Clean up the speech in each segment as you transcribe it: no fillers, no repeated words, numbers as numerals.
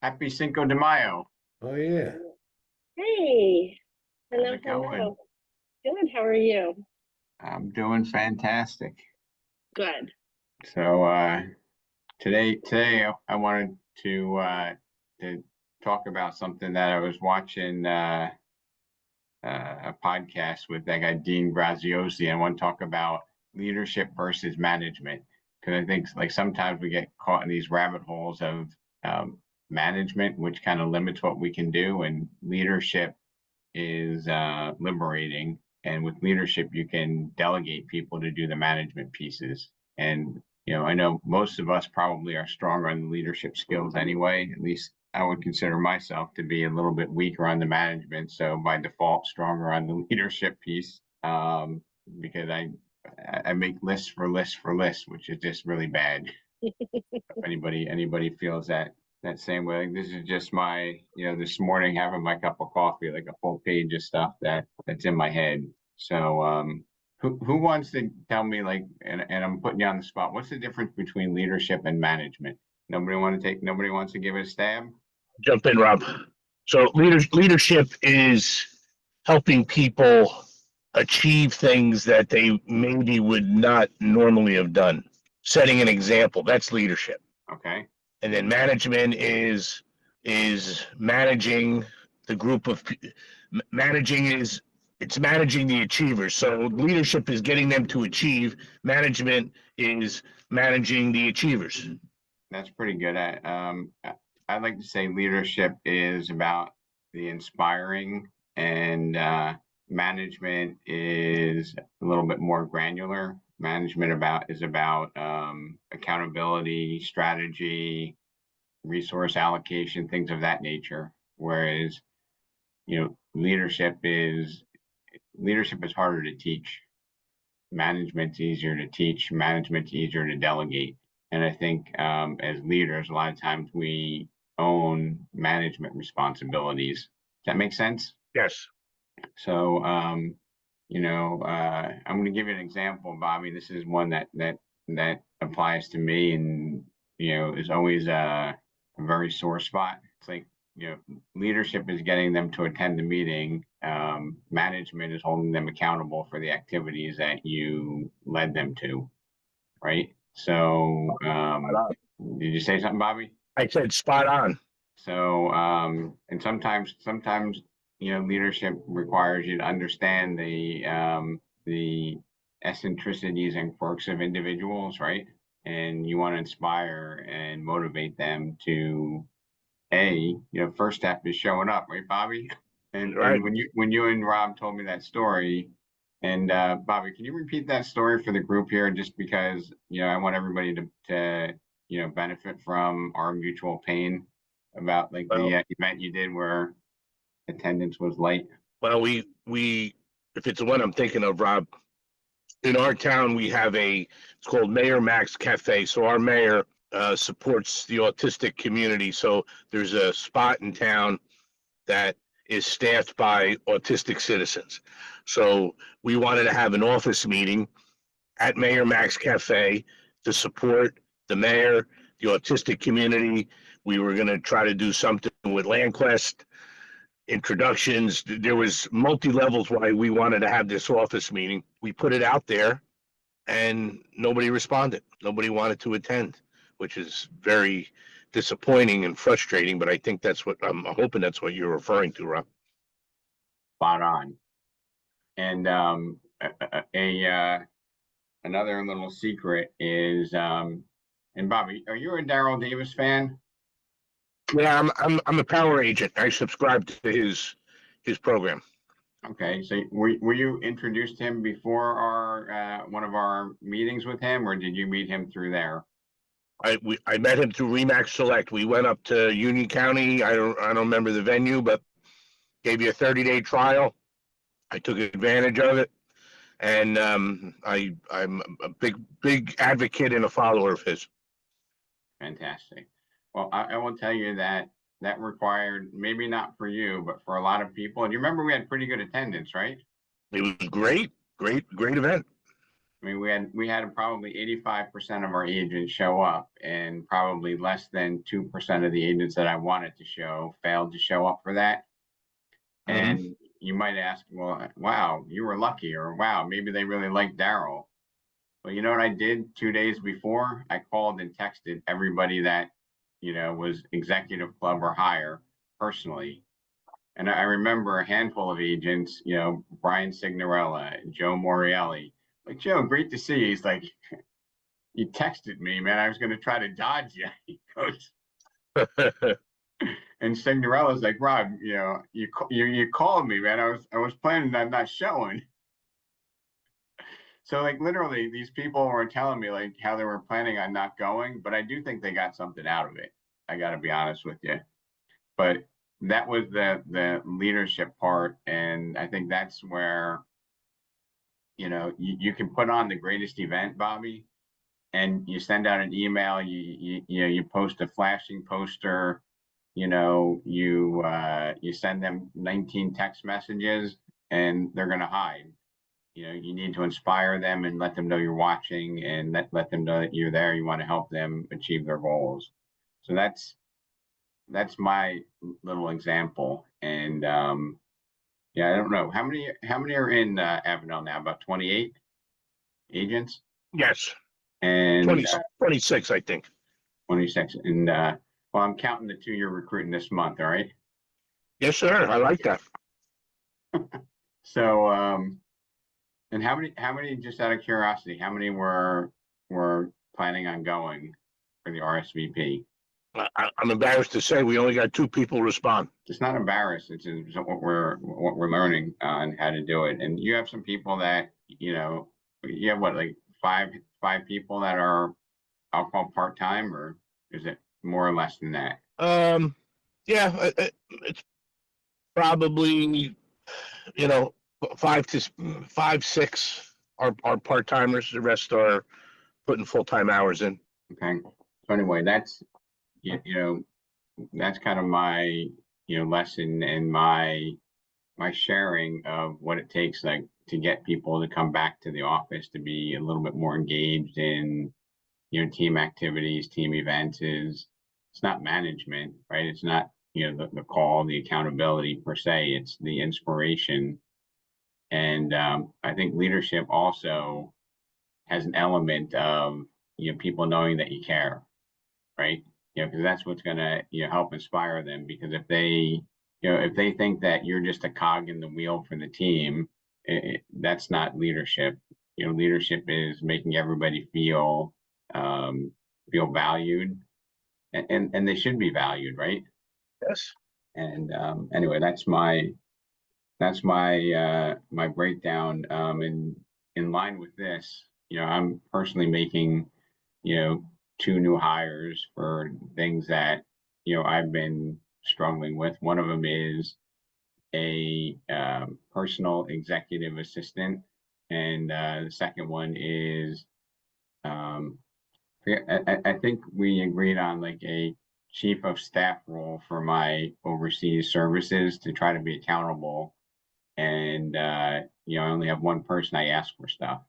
Happy Cinco de Mayo. Oh yeah. Hey, How's hello, it going? hello. Good, how are you? I'm doing fantastic. Good. So today I wanted to talk about something that I was watching a podcast with that guy Dean Graziosi. I want to talk about leadership versus management because I think like sometimes we get caught in these rabbit holes of management, which kind of limits what we can do, and leadership is liberating. And with leadership, you can delegate people to do the management pieces. And, I know most of us probably are stronger on the leadership skills anyway. At least I would consider myself to be a little bit weaker on the management. So by default, stronger on the leadership piece because I make lists for lists for lists, which is just really bad. If anybody feels that same way. Like, this is just my, this morning having my cup of coffee, like a full page of stuff that's in my head. So who wants to tell me, like, and I'm putting you on the spot, what's the difference between leadership and management? Nobody wants to give it a stab? Jump in, Rob. So leadership is helping people achieve things that they maybe would not normally have done. Setting an example, that's leadership. Okay. And then management is managing the group of managing is it's managing the achievers. So leadership is getting them to achieve. Management is managing the achievers. That's pretty good. I'd like to say leadership is about the inspiring, and management is a little bit more granular. Management is about accountability, strategy, resource allocation, things of that nature. Whereas, leadership is harder to teach. Management's easier to teach. Management's easier to delegate. And I think as leaders, a lot of times we own management responsibilities. Does that make sense? Yes. So, I'm going to give you an example, Bobby. This is one that applies to me, and is always a very sore spot. It's like, leadership is getting them to attend the meeting. Management is holding them accountable for the activities that you led them to, right? So, did you say something, Bobby? I said spot on. So, and sometimes, leadership requires you to understand the eccentricities and quirks of individuals, right? And you want to inspire and motivate them to, first step is showing up, right, Bobby? And Right. when you and Rob told me that story, and Bobby, can you repeat that story for the group here? Just because, I want everybody to benefit from our mutual pain about like the event you did where attendance was light. Well, we if it's the one I'm thinking of, Rob, in our town we have it's called Mayor Max Cafe. So our mayor supports the autistic community. So there's a spot in town that is staffed by autistic citizens. So we wanted to have an office meeting at Mayor Max Cafe to support the mayor, the autistic community. We were going to try to do something with LandQuest, introductions. There was multi-levels why we wanted to have this office meeting. We put it out there and nobody responded. Nobody wanted to attend, which is very disappointing and frustrating, but I think that's what I'm hoping that's what you're referring to, Rob. Spot on. And another little secret is and Bobby, are you a Daryl Davis fan? Yeah, I'm a power agent. I subscribe to his program. Okay, so were you introduced to him before our one of our meetings with him, or did you meet him through there? I met him through Remax Select. We went up to Union County. I don't remember the venue, but gave you a 30-day trial. I took advantage of it, and I'm a big advocate and a follower of his. Fantastic. Well, I will tell you that required, maybe not for you, but for a lot of people. And you remember we had pretty good attendance, right? It was great event. I mean, we had probably 85% of our agents show up, and probably less than 2% of the agents that I wanted to show failed to show up for that. Mhm. And you might ask, well, wow, you were lucky, or wow, maybe they really like Daryl. Well, you know what I did 2 days before? I called and texted everybody that, was executive club or higher personally. And I remember a handful of agents, Brian Signorella, Joe Morielli. Like, Joe, great to see you. He's like, you texted me, man. I was going to try to dodge you. He goes, and Signorella's like, Rob, you called me, man. I was planning on not showing. So like literally, these people were telling me like how they were planning on not going, but I do think they got something out of it. I got to be honest with you. But that was the leadership part, and I think that's where you can put on the greatest event, Bobby, and you send out an email, you post a flashing poster, you send them 19 text messages, and they're going to hide. You need to inspire them and let them know you're watching, and let them know that you're there. You want to help them achieve their goals. So that's my little example. And yeah, I don't know how many are in Avenel now. About 28 agents Yes, and 20, 26, I think. 26. And well, I'm counting the two you're recruiting this month. All right. Yes, sir. I like that. So and how many, just out of curiosity, how many were planning on going for the RSVP? I'm embarrassed to say we only got 2 people respond. It's not embarrassed. It's what we're learning on how to do it. And you have some people that you have what, like five people that are, I'll call part-time, or is it more or less than that? Yeah, it's probably, you know, 5, 6 are part timers. The rest are putting full time hours in. Okay. So anyway, that's kind of my lesson, and my sharing of what it takes, like, to get people to come back to the office, to be a little bit more engaged in team activities, team events. It's not management, right? It's not the call, the accountability per se. It's the inspiration. And I think leadership also has an element of people knowing that you care, right? Because that's what's going to help inspire them. Because if they think that you're just a cog in the wheel for the team, that's not leadership. Leadership is making everybody um, feel valued, and they should be valued, right? Yes. And anyway, that's my breakdown. In line with this, I'm personally making you know 2 new hires for things that I've been struggling with. One of them is a personal executive assistant, and the second one is um, I think we agreed on like a chief of staff role for my overseas services, to try to be accountable. And I only have one person I ask for stuff,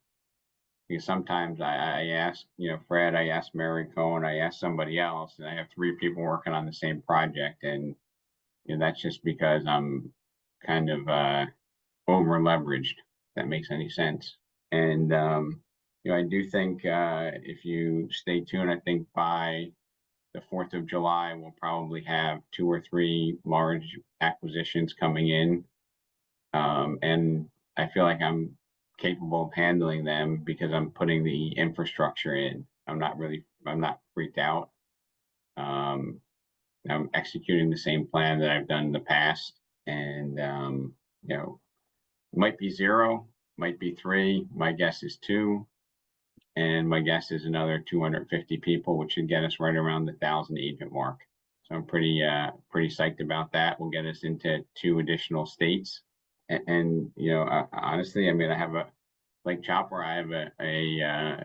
because sometimes I ask Fred, I ask Mary Cohen, I ask somebody else, and I have 3 people working on the same project. And that's just because I'm kind of over leveraged. If that makes any sense. And I do think, if you stay tuned, I think by the 4th of July, we'll probably have 2 or 3 large acquisitions coming in. And I feel like I'm capable of handling them, because I'm putting the infrastructure in. I'm not freaked out. Um, I'm executing the same plan that I've done in the past. And, might be 0, might be 3. My guess is 2. And my guess is another 250 people, which should get us right around the 1,000 agent mark. So I'm pretty psyched about that. We'll get us into 2 additional states. And honestly, I mean, I have like Chopper, I have a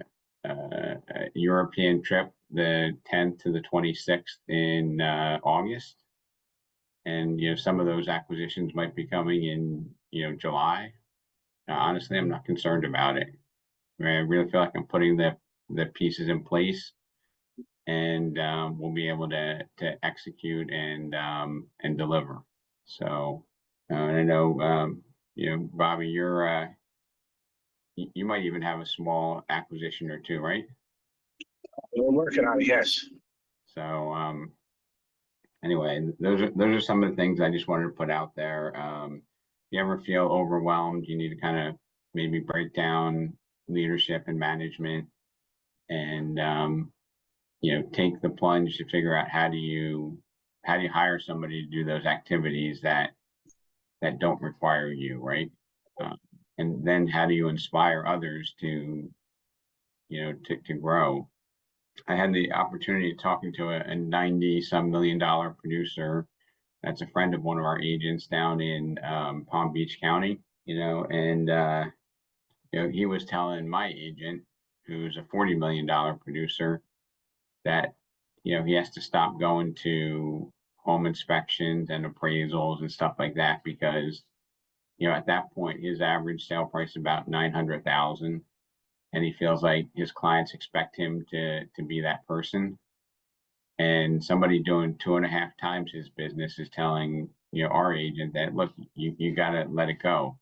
European trip, the 10th to the 26th in August. And some of those acquisitions might be coming in July. Honestly, I'm not concerned about it. I really feel like I'm putting the pieces in place, and we'll be able to execute and deliver. So, and I know Bobby, you might even have a small acquisition or two, right? We're working on it, yes. So anyway, those are some of the things I just wanted to put out there. If you ever feel overwhelmed, you need to kind of maybe break down leadership and management, and take the plunge to figure out how do you hire somebody to do those activities that don't require you, right? And then how do you inspire others to to grow? I had the opportunity of talking to a 90-some million dollar producer that's a friend of one of our agents down in Palm Beach County, and he was telling my agent, who's a $40 million producer, that he has to stop going to home inspections and appraisals and stuff like that, because at that point his average sale price is about 900,000, and he feels like his clients expect him to be that person. And somebody doing 2.5 times his business is telling our agent that, look, you got to let it go.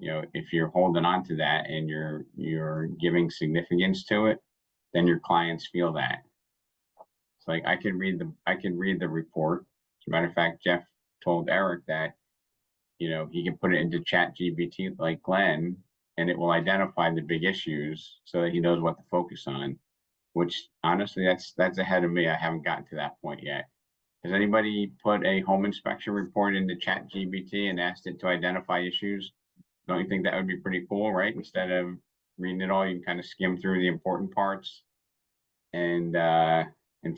If you're holding on to that and you're giving significance to it, then your clients feel that. It's like I can read the report. As a matter of fact, Jeff told Eric that he can put it into ChatGPT like Glenn, and it will identify the big issues so that he knows what to focus on. Which honestly, that's ahead of me. I haven't gotten to that point yet. Has anybody put a home inspection report into ChatGPT and asked it to identify issues? Don't you think that would be pretty cool, right? Instead of reading it all, you can kind of skim through the important parts and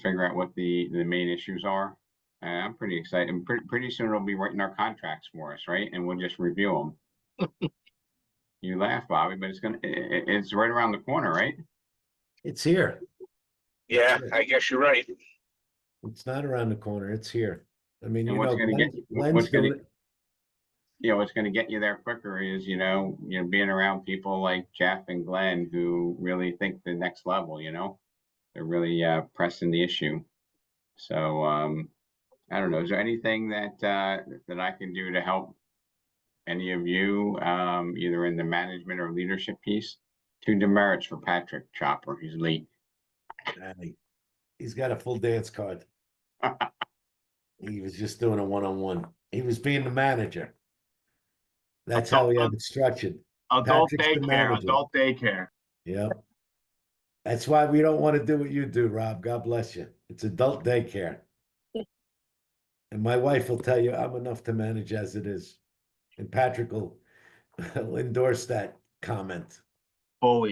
figure out what the main issues are. I'm pretty excited. And pretty soon it'll be writing our contracts for us, right? And we'll just review them. You laugh, Bobby, but it's right around the corner, right? It's here. Yeah, I guess you're right. It's not around the corner. It's here. I mean, And what's going to get Glenn's doing it. what's going to get you there quicker is being around people like Jeff and Glenn who really think the next level. They're really pressing the issue. So I don't know. Is there anything that I can do to help any of you, either in the management or leadership piece? 2 demerits for Patrick Chopper. He's late. He's got a full dance card. He was just doing a one-on-one. He was being the manager. That's how we have it structured. Adult Patrick's the daycare, manager. adult daycare. Yeah. That's why we don't want to do what you do, Rob. God bless you. It's adult daycare. And my wife will tell you I'm enough to manage as it is. And Patrick will endorse that comment. Full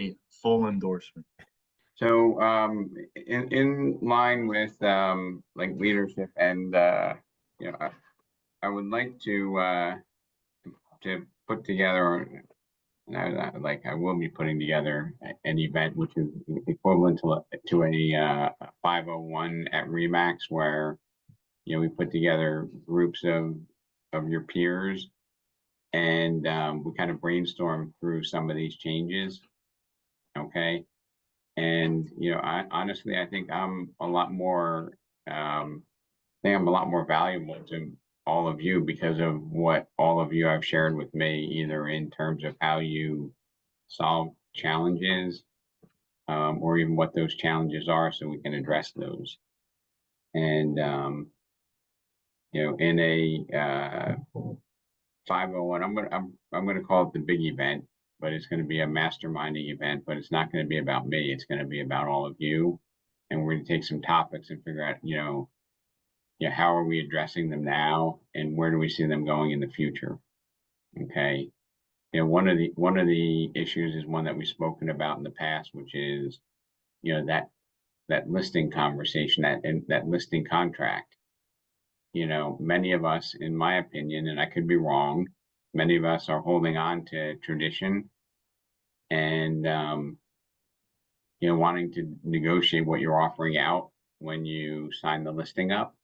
endorsement. So in line with like leadership and I would like to put together, I will be putting together an event which is equivalent to a 501 at Remax, where we put together groups of your peers, and we kind of brainstorm through some of these changes. Okay. And honestly, I think I'm a lot more valuable to all of you because of what all of you have shared with me, either in terms of how you solve challenges, or even what those challenges are, so we can address those. And in a 501, I'm gonna call it the big event, but it's going to be a masterminding event, but it's not going to be about me. It's going to be about all of you. And we're going to take some topics and figure out, how are we addressing them now, and where do we see them going in the future? Okay. One of the issues is one that we've spoken about in the past, which is, that listing conversation, that listing contract. Many of us, in my opinion, and I could be wrong, many of us are holding on to tradition and wanting to negotiate what you're offering out when you sign the listing up.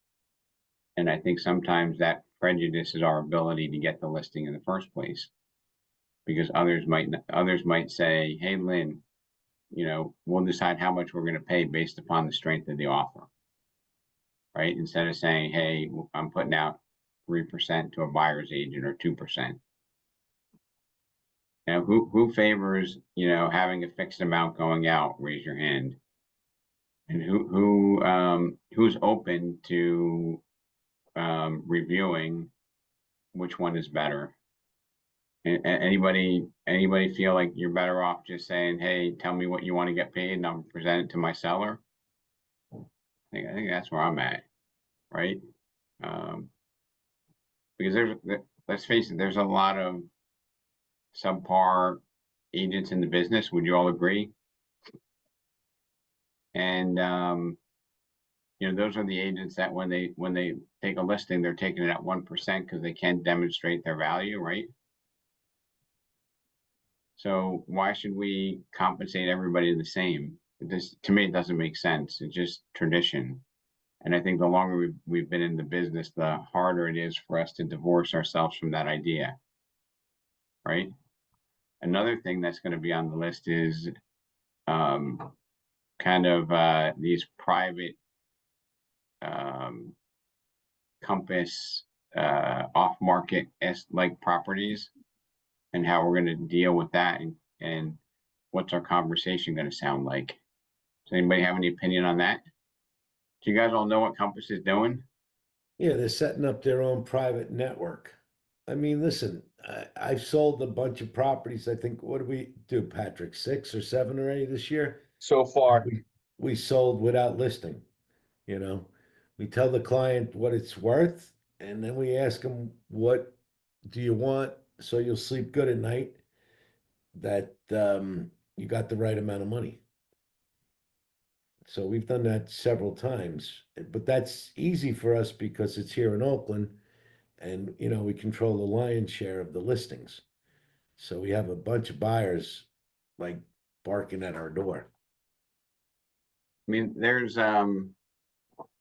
And I think sometimes that prejudices our ability to get the listing in the first place. because others might say, hey, Lynn, we'll decide how much we're gonna pay based upon the strength of the offer. Right? Instead of saying, hey, I'm putting out 3% to a buyer's agent or 2%. Now, who favors, having a fixed amount going out? Raise your hand. And who's open to reviewing which one is better? Anybody feel like you're better off just saying, hey, tell me what you want to get paid and I'll present it to my seller? I think that's where I'm at, right? Because let's face it, there's a lot of subpar agents in the business. Would you all agree? And those are the agents that when they take a listing, they're taking it at 1% because they can't demonstrate their value, right? So why should we compensate everybody the same? To me, it doesn't make sense. It's just tradition. And I think the longer we've been in the business, the harder it is for us to divorce ourselves from that idea, right? Another thing that's going to be on the list is kind of these private Compass off-market like properties and how we're going to deal with that and what's our conversation going to sound like. Does anybody have any opinion on that? Do you guys all know what Compass is doing? Yeah, they're setting up their own private network. I mean, listen, I've sold a bunch of properties. I think, what did we do, Patrick? 6 or 7 already this year? So far, We sold without listing, you know. We tell the client what it's worth, and then we ask them, what do you want so you'll sleep good at night, that you got the right amount of money. So we've done that several times, but that's easy for us because it's here in Oakland and, we control the lion's share of the listings. So we have a bunch of buyers like barking at our door. I mean, there's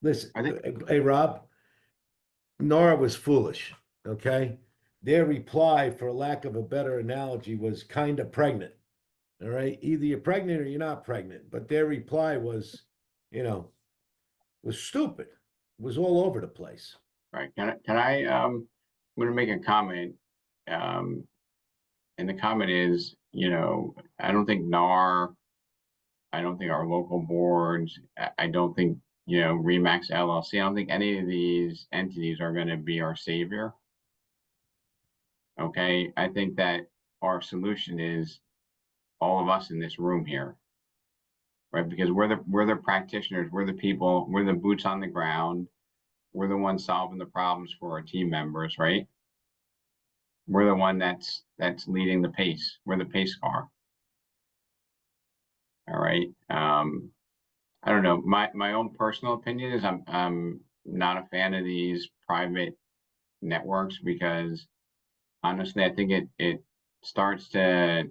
Listen, I think hey, Rob, Nora was foolish, okay? Their reply, for lack of a better analogy, was kind of pregnant. All right. Either you're pregnant or you're not pregnant. But their reply was, was stupid, was all over the place. right. I'm going to make a comment. And the comment is, I don't think NAR, I don't think our local boards, I don't think, Remax LLC, I don't think any of these entities are going to be our savior. Okay. I think that our solution is all of us in this room here, right? Because we're the practitioners, we're the people, we're the boots on the ground, we're the ones solving the problems for our team members, right? We're the one that's leading the pace. We're the pace car. All right. I don't know. My own personal opinion is I'm not a fan of these private networks because honestly, I think it starts to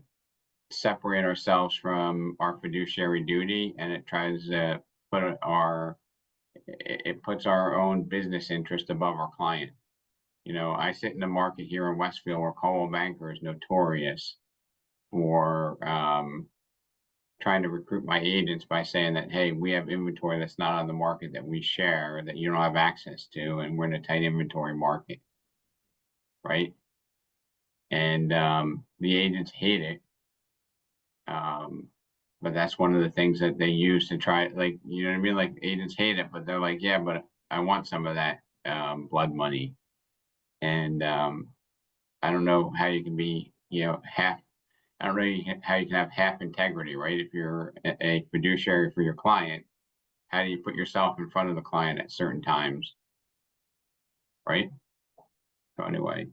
separate ourselves from our fiduciary duty, and it tries to it puts our own business interest above our client. I sit in the market here in Westfield where Coldwell Banker is notorious for trying to recruit my agents by saying that, hey, we have inventory that's not on the market that we share, that you don't have access to, and we're in a tight inventory market, right? And the agents hate it. But that's one of the things that they use to try, like, you know what I mean? Like, agents hate it, but they're like, yeah, but I want some of that blood money. And I don't know how you can be, half, I don't know how you can have half integrity, right? If you're a fiduciary for your client, how do you put yourself in front of the client at certain times, right? So anyway,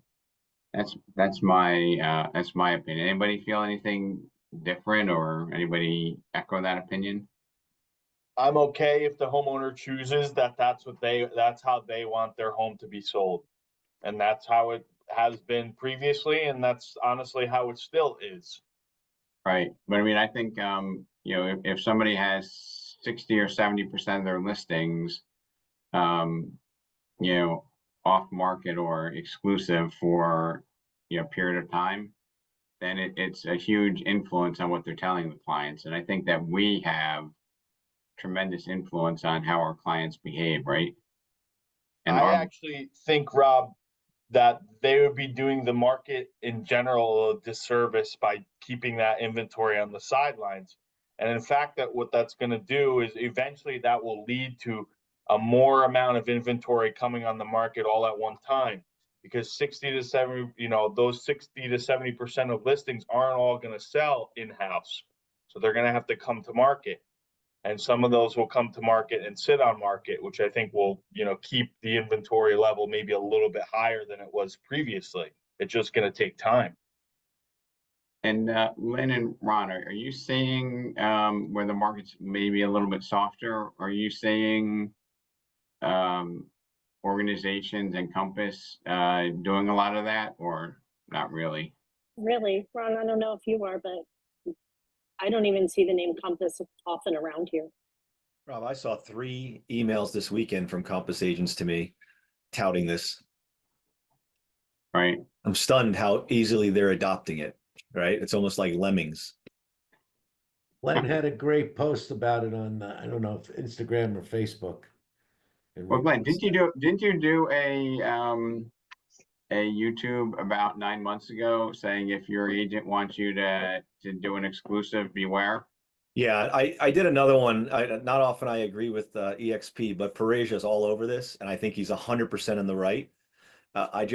that's my opinion. Anybody feel anything different or anybody echo that opinion? I'm okay if the homeowner chooses that's how they want their home to be sold. And that's how it has been previously, and that's honestly how it still is. Right. But I mean, I think, if somebody has 60 or 70% of their listings, off market or exclusive for, period of time, then it's a huge influence on what they're telling the clients. And I think that we have tremendous influence on how our clients behave, right? And I actually think, Rob, that they would be doing the market in general a disservice by keeping that inventory on the sidelines. And in fact, that what that's going to do is eventually that will lead to a more amount of inventory coming on the market all at one time. Because 60 to 70, those 60 to 70% of listings aren't all going to sell in-house. So they're going to have to come to market. And some of those will come to market and sit on market, which I think will, keep the inventory level maybe a little bit higher than it was previously. It's just going to take time. And Lynn and Ron, are you seeing where the market's maybe a little bit softer? Are you seeing organizations and Compass doing a lot of that, or not really? Really, Ron, I don't know if you are, but I don't even see the name Compass often around here. Rob, I saw 3 emails this weekend from Compass agents to me touting this. Right. I'm stunned how easily they're adopting it, right? It's almost like lemmings. Len had a great post about it on, I don't know if Instagram or Facebook. And Well, Glenn, repost didn't you do a YouTube about 9 months ago saying if your agent wants you to do an exclusive, beware? Yeah, I did another one. Not often I agree with EXP, but Parisia's all over this, and I think he's 100% in the right. I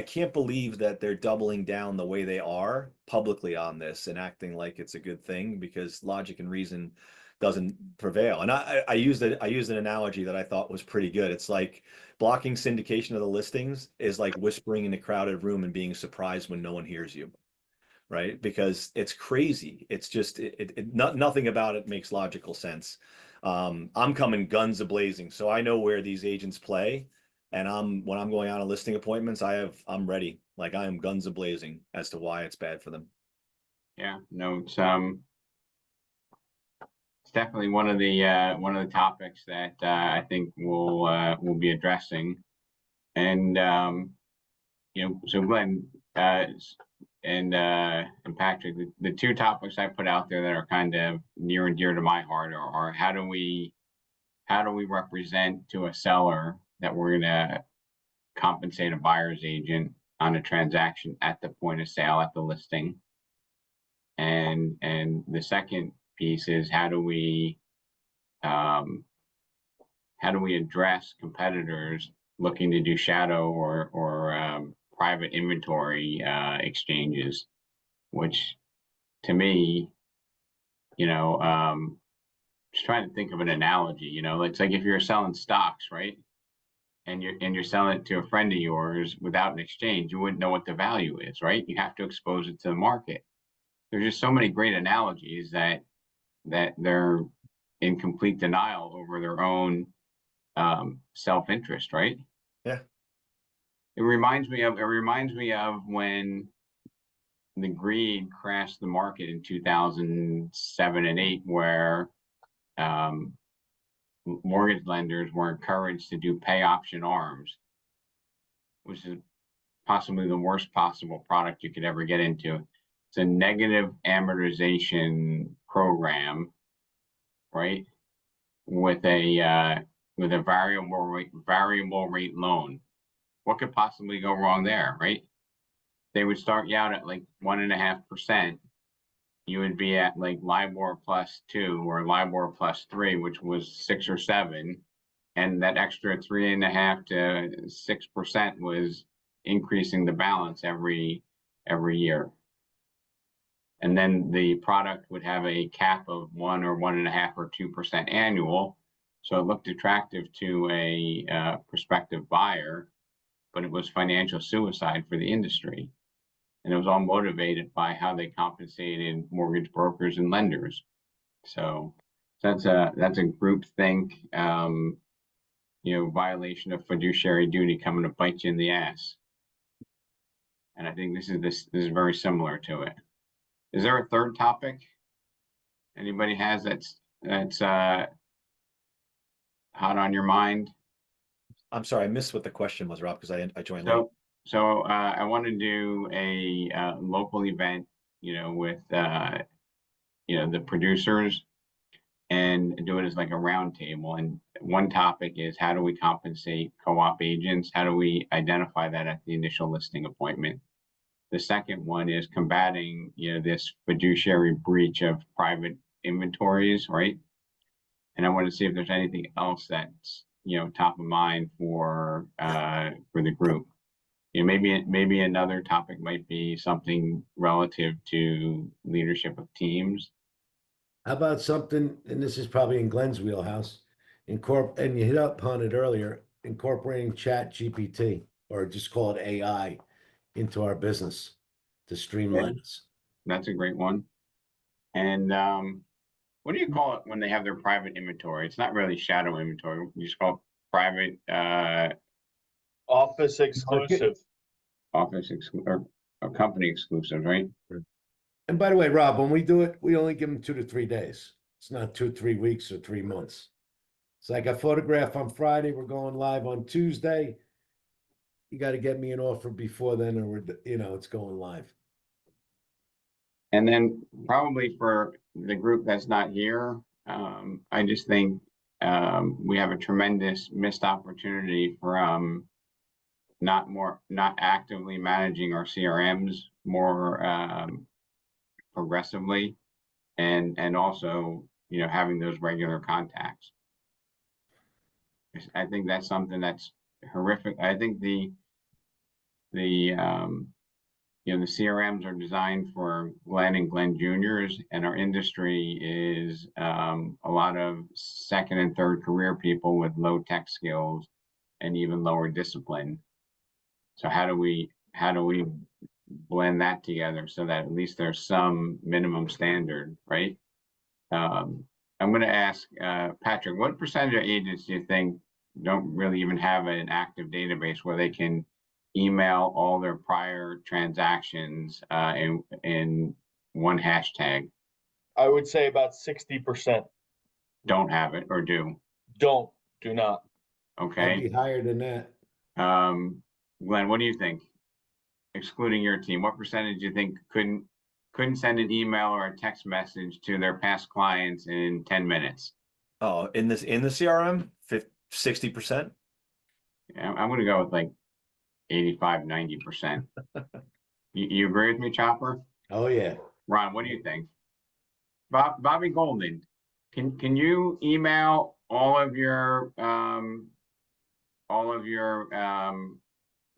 can't believe that they're doubling down the way they are publicly on this and acting like it's a good thing, because logic and reason doesn't prevail. And I used an analogy that I thought was pretty good. It's like blocking syndication of the listings is like whispering in a crowded room and being surprised when no one hears you, right? Because it's crazy. It's just nothing about it makes logical sense. I'm coming guns a-blazing, so I know where these agents play. And when I'm going out on listing appointments, I'm ready. Like, I am guns a-blazing as to why it's bad for them. Yeah, no, it's definitely one of the topics that I think we'll be addressing. And so Glenn and Patrick, the 2 topics I put out there that are kind of near and dear to my heart are how do we represent to a seller that we're going to compensate a buyer's agent on a transaction at the point of sale at the listing, and the second piece is how do we address competitors looking to do shadow or private inventory exchanges, which to me, just trying to think of an analogy, it's like if you're selling stocks, right? And you're selling it to a friend of yours without an exchange, you wouldn't know what the value is, right? You have to expose it to the market. There's just so many great analogies that they're in complete denial over their own self-interest, right? Yeah. It reminds me of when the greed crashed the market in 2007 and 8, where mortgage lenders were encouraged to do pay option arms, which is possibly the worst possible product you could ever get into. It's a negative amortization program, right? With a variable rate loan. What could possibly go wrong there, right? They would start you out at like 1.5%. You would be at like LIBOR +2 or LIBOR +3, which was 6 or 7, and that extra 3.5 to 6% was increasing the balance every year. And then the product would have a cap of 1 or 1.5 or 2% annual, so it looked attractive to a prospective buyer, but it was financial suicide for the industry. And it was all motivated by how they compensated mortgage brokers and lenders. So that's a groupthink, violation of fiduciary duty coming to bite you in the ass. And I think this is very similar to it. Is there a third topic anybody has that's hot on your mind? I'm sorry, I missed what the question was, Rob, because I joined late. So I want to do a local event with, the producers and do it as like a round table. And one topic is how do we compensate co-op agents? How do we identify that at the initial listing appointment? The second one is combating, this fiduciary breach of private inventories, right? And I want to see if there's anything else that's, top of mind for the group. Maybe another topic might be something relative to leadership of teams. How about something, and this is probably in Glenn's wheelhouse, and you hit up on it earlier, incorporating Chat GPT, or just call it AI, into our business to streamline us. That's a great one. And what do you call it when they have their private inventory? It's not really shadow inventory. You just call it private Office exclusive. or company exclusive, right? And by the way, Rob, when we do it, we only give them 2 to 3 days. It's not 2, 3 weeks or 3 months. It's like a photograph on Friday, we're going live on Tuesday. You got to get me an offer before then, or it's going live. And then probably for the group that's not here, I just think we have a tremendous missed opportunity from not actively managing our CRMs more progressively, and also, having those regular contacts. I think that's something that's horrific. I think the CRMs are designed for Glenn and Glenn Juniors, and our industry is a lot of second and third career people with low tech skills and even lower discipline. So how do we blend that together so that at least there's some minimum standard, right? I'm going to ask Patrick, what percentage of agents do you think don't really even have an active database where they can email all their prior transactions in one hashtag? I would say about 60% Don't have it or do not. I'd Okay. be higher than that. Glenn, what do you think? Excluding your team, what percentage do you think couldn't send an email or a text message to their past clients in 10 minutes? Oh, in the CRM, 60%. Yeah, I'm going to go with like 85, 90%. You agree with me, Chopper? Oh yeah. Ron, what do you think? Bobby Golden, can you email all of your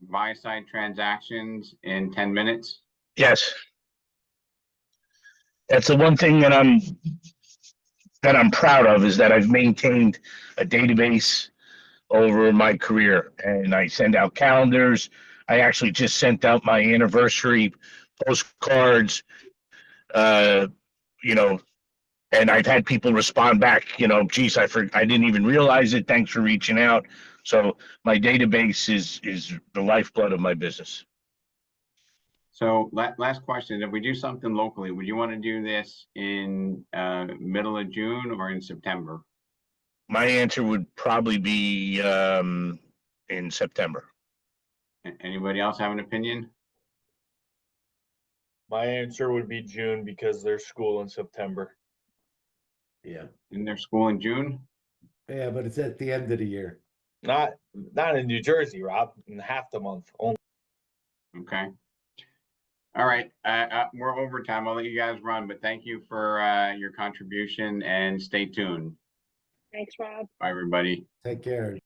buy-side transactions in 10 minutes? Yes. That's the one thing that I'm proud of, is that I've maintained a database over my career, and I send out calendars. I actually just sent out my anniversary postcards, and I've had people respond back, geez, I didn't even realize it. Thanks for reaching out. So my database is the lifeblood of my business. So last question, if we do something locally, would you want to do this in middle of June or in September? My answer would probably be in September. Anybody else have an opinion? My answer would be June, because there's school in September. Yeah. In their school in June? Yeah, but it's at the end of the year. Not in New Jersey, Rob, in half the month only. Okay. All right. We're over time. I'll let you guys run, but thank you for your contribution, and stay tuned. Thanks, Rob. Bye, everybody. Take care.